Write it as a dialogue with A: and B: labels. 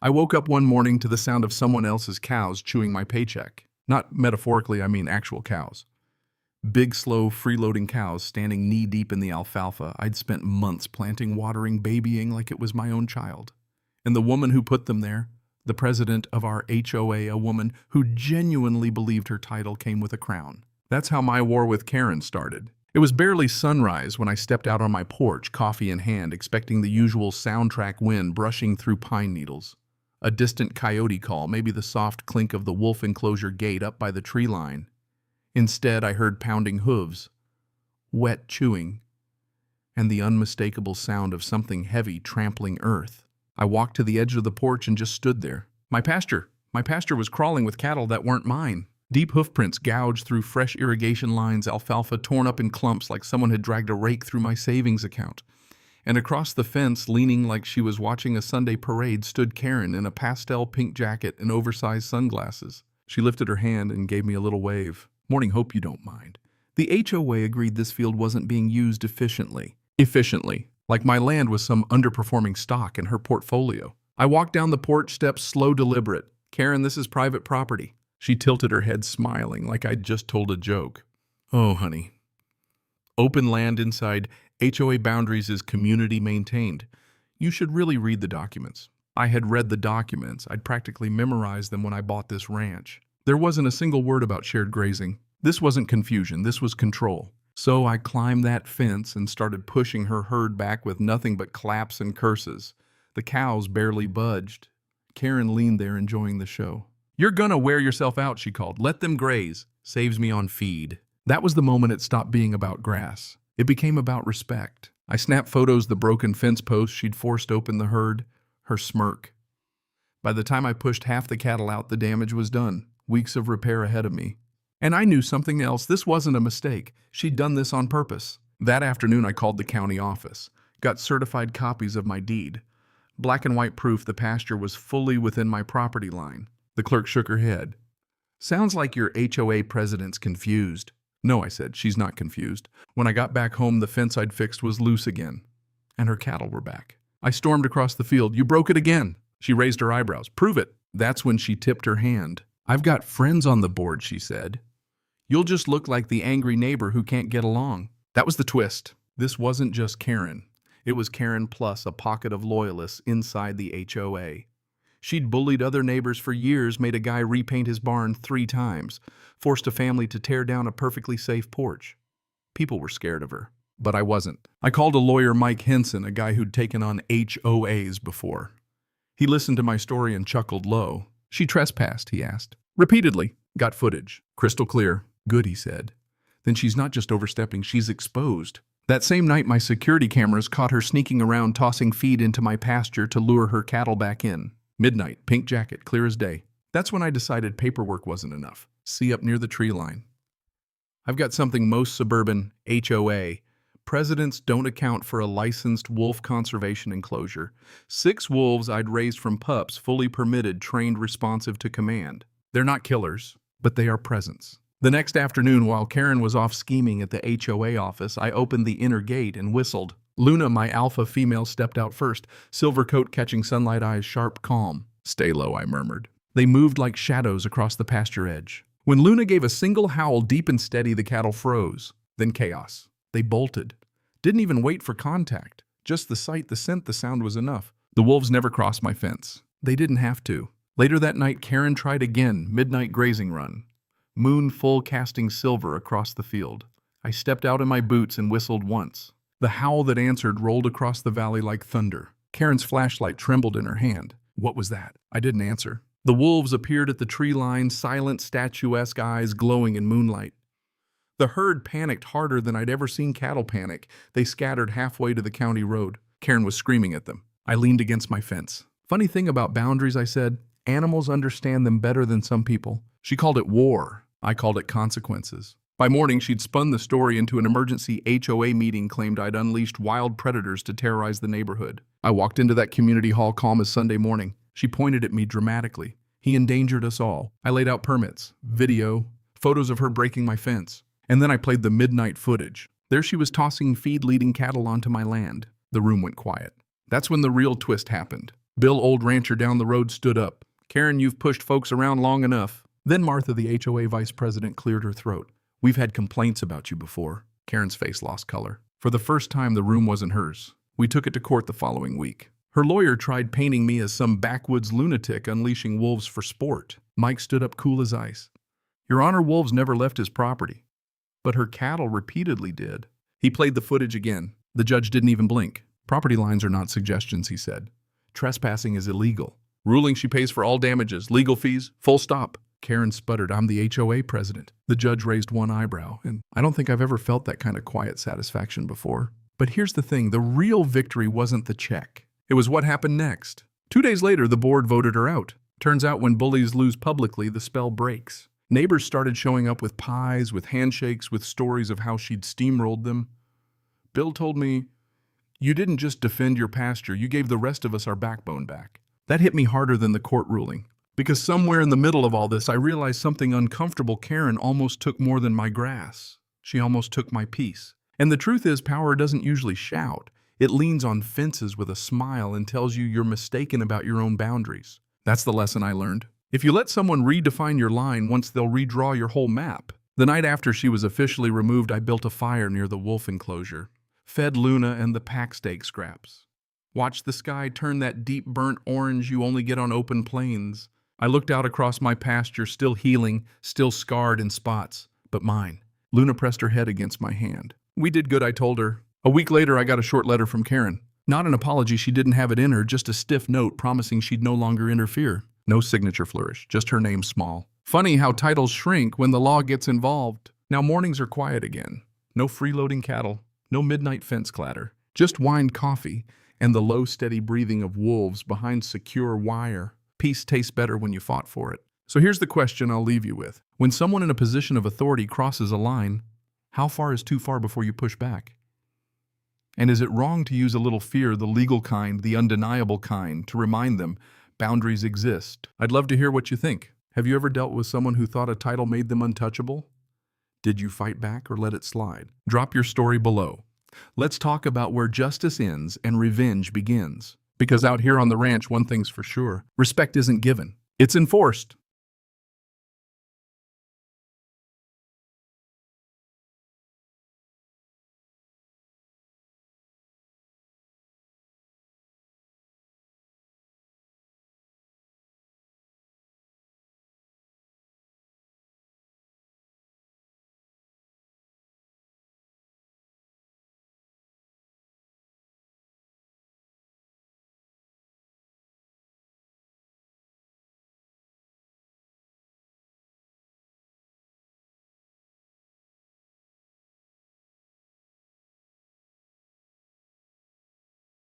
A: I woke up one morning to the sound of someone else's cows chewing my paycheck. Not metaphorically, I mean actual cows. Big, slow, freeloading cows standing knee-deep in the alfalfa I'd spent months planting, watering, babying like it was my own child. And the woman who put them there, the president of our HOA, a woman who genuinely believed her title came with a crown. That's how my war with Karen started. It was barely sunrise when I stepped out on my porch, coffee in hand, expecting the usual soundtrack wind brushing through pine needles. A distant coyote call, maybe the soft clink of the wolf enclosure gate up by the tree line. Instead, I heard pounding hooves, wet chewing, and the unmistakable sound of something heavy trampling earth. I walked to the edge of the porch and just stood there. My pasture was crawling with cattle that weren't mine. Deep hoofprints gouged through fresh irrigation lines, alfalfa torn up in clumps like someone had dragged a rake through my savings account. And across the fence, leaning like she was watching a Sunday parade, stood Karen in a pastel pink jacket and oversized sunglasses. She lifted her hand and gave me a little wave. "Morning, hope you don't mind." The HOA agreed this field wasn't being used efficiently, like my land was some underperforming stock in her portfolio. I walked down the porch steps, slow, deliberate. "Karen, this is private property." She tilted her head, smiling like I'd just told a joke. "Oh, honey. Open land inside HOA boundaries is community maintained. You should really read the documents." I had read the documents. I'd practically memorized them when I bought this ranch. There wasn't a single word about shared grazing. This wasn't confusion, this was control. So I climbed that fence and started pushing her herd back with nothing but claps and curses. The cows barely budged. Karen leaned there enjoying the show. "You're gonna wear yourself out," she called. "Let them graze. Saves me on feed." That was the moment it stopped being about grass. It became about respect. I snapped photos the broken fence posts she'd forced open the herd, her smirk. By the time I pushed half the cattle out, the damage was done. Weeks of repair ahead of me. And I knew something else. This wasn't a mistake. She'd done this on purpose. That afternoon, I called the county office. Got certified copies of my deed. Black and white proof the pasture was fully within my property line. The clerk shook her head. "Sounds like your HOA president's confused." "No," I said, "she's not confused." When I got back home, the fence I'd fixed was loose again. And her cattle were back. I stormed across the field. "You broke it again." She raised her eyebrows. "Prove it." That's when she tipped her hand. "I've got friends on the board," she said. "You'll just look like the angry neighbor who can't get along." That was the twist. This wasn't just Karen. It was Karen plus a pocket of loyalists inside the HOA. She'd bullied other neighbors for years, made a guy repaint his barn 3 times, forced a family to tear down a perfectly safe porch. People were scared of her, but I wasn't. I called a lawyer, Mike Henson, a guy who'd taken on HOAs before. He listened to my story and chuckled low. "She trespassed?" he asked. "Repeatedly." "Got footage." "Crystal clear." "Good," he said. "Then she's not just overstepping, she's exposed." That same night, my security cameras caught her sneaking around, tossing feed into my pasture to lure her cattle back in. Midnight, pink jacket, clear as day. That's when I decided paperwork wasn't enough. See up near the tree line. I've got something most suburban HOA. Presidents don't account for a licensed wolf conservation enclosure. 6 wolves I'd raised from pups, fully permitted, trained, responsive to command. They're not killers, but they are presence. The next afternoon, while Karen was off scheming at the HOA office, I opened the inner gate and whistled. Luna, my alpha female, stepped out first, silver coat catching sunlight, eyes sharp, calm. "Stay low," I murmured. They moved like shadows across the pasture edge. When Luna gave a single howl, deep and steady, the cattle froze. Then chaos. They bolted. Didn't even wait for contact. Just the sight, the scent, the sound was enough. The wolves never crossed my fence. They didn't have to. Later that night, Karen tried again, midnight grazing run. Moon full casting silver across the field. I stepped out in my boots and whistled once. The howl that answered rolled across the valley like thunder. Karen's flashlight trembled in her hand. What was that? I didn't answer. The wolves appeared at the tree line, silent, statuesque eyes glowing in moonlight. The herd panicked harder than I'd ever seen cattle panic. They scattered halfway to the county road. Karen was screaming at them. I leaned against my fence. "Funny thing about boundaries," I said. "Animals understand them better than some people." She called it war. I called it consequences. By morning, she'd spun the story into an emergency HOA meeting, claimed I'd unleashed wild predators to terrorize the neighborhood. I walked into that community hall calm as Sunday morning. She pointed at me dramatically. "He endangered us all." I laid out permits, video, photos of her breaking my fence. And then I played the midnight footage. There she was tossing feed, leading cattle onto my land. The room went quiet. That's when the real twist happened. Bill, old rancher down the road, stood up. Karen, you've pushed folks around long enough. Then Martha, the HOA vice president, cleared her throat. We've had complaints about you before. Karen's face lost color. For the first time, the room wasn't hers. We took it to court the following week. Her lawyer tried painting me as some backwoods lunatic unleashing wolves for sport. Mike stood up cool as ice. Your Honor, wolves never left his property. But her cattle repeatedly did. He played the footage again. The judge didn't even blink. Property lines are not suggestions, he said. Trespassing is illegal. Ruling she pays for all damages, legal fees, full stop. Karen sputtered, I'm the HOA president. The judge raised one eyebrow, and I don't think I've ever felt that kind of quiet satisfaction before. But here's the thing, the real victory wasn't the check. It was what happened next. 2 days later, the board voted her out. Turns out when bullies lose publicly, the spell breaks. Neighbors started showing up with pies, with handshakes, with stories of how she'd steamrolled them. Bill told me, you didn't just defend your pasture, you gave the rest of us our backbone back. That hit me harder than the court ruling. Because somewhere in the middle of all this, I realized something uncomfortable. Karen almost took more than my grass. She almost took my peace. And the truth is, power doesn't usually shout. It leans on fences with a smile and tells you you're mistaken about your own boundaries. That's the lesson I learned. If you let someone redefine your line once, they'll redraw your whole map. The night after she was officially removed, I built a fire near the wolf enclosure. Fed Luna and the pack steak scraps. Watched the sky turn that deep burnt orange you only get on open plains. I looked out across my pasture, still healing, still scarred in spots, but mine. Luna pressed her head against my hand. We did good, I told her. A week later, I got a short letter from Karen. Not an apology, she didn't have it in her, just a stiff note promising she'd no longer interfere. No signature flourish, just her name small. Funny how titles shrink when the law gets involved. Now mornings are quiet again. No freeloading cattle, no midnight fence clatter. Just whined coffee and the low, steady breathing of wolves behind secure wire. Peace tastes better when you fought for it. So here's the question I'll leave you with. When someone in a position of authority crosses a line, how far is too far before you push back? And is it wrong to use a little fear, the legal kind, the undeniable kind, to remind them boundaries exist? I'd love to hear what you think. Have you ever dealt with someone who thought a title made them untouchable? Did you fight back or let it slide? Drop your story below. Let's talk about where justice ends and revenge begins. Because out here on the ranch, one thing's for sure. Respect isn't given. It's enforced.